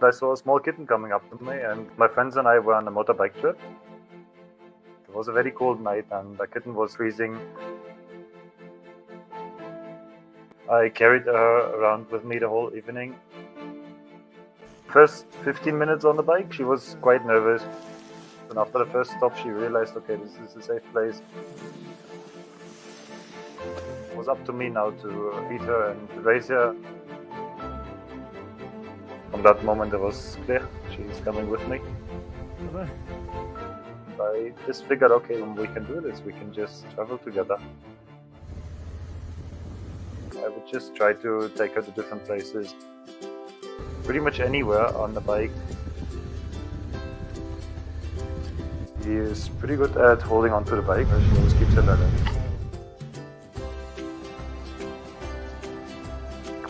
I saw a small kitten coming up to me, and my friends and I were on a motorbike trip. It was a very cold night and the kitten was freezing. I carried her around with me the whole evening. First 15 minutes on the bike, she was quite nervous. And after the first stop, she realized, okay, this is a safe place. It was up to me now to feed her and raise her. From that moment, it was clear she's coming with me. I just figured, okay, we can do this. We can just travel together. I would just try to take her to different places. Pretty much anywhere on the bike. She is pretty good at holding onto the bike. She always keeps her balance.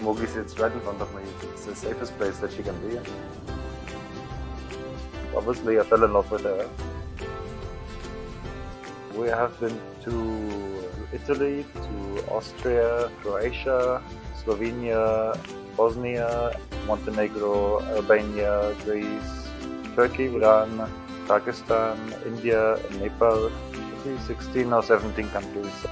Mowgli sits right in front of me. It's the safest place that she can be in. Obviously, I fell in love with her. We have been to Italy, to Austria, Croatia, Slovenia, Bosnia, Montenegro, Albania, Greece, Turkey, Iran, Pakistan, India, and Nepal. Maybe 16 or 17 countries.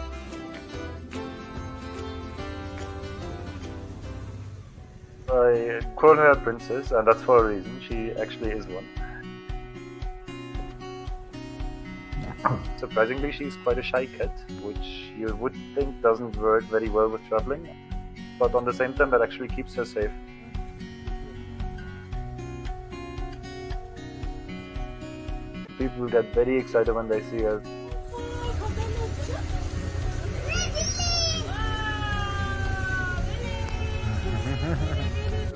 I call her a princess, and that's for a reason. She actually is one. Surprisingly, she's quite a shy cat, which you would think doesn't work very well with traveling, but on the same time, that actually keeps her safe. People get very excited when they see us.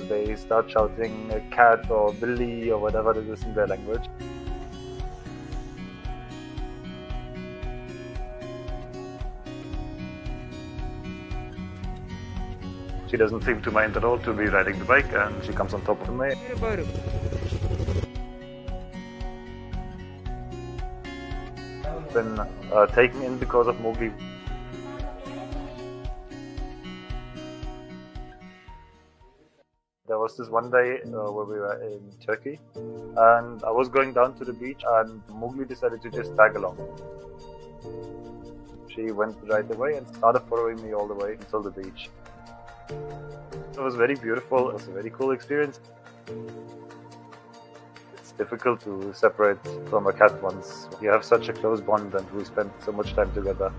They start shouting cat or Billy or whatever it is in their language. She doesn't seem to mind at all to be riding the bike, and she comes on top of me. Been taken in because of Mowgli. There was this one day where we were in Turkey, and I was going down to the beach, and Mowgli decided to just tag along. She went right away and started following me all the way until the beach. It was very beautiful. It was a very cool experience. It's difficult to separate from a cat once you have such a close bond and we spend so much time together.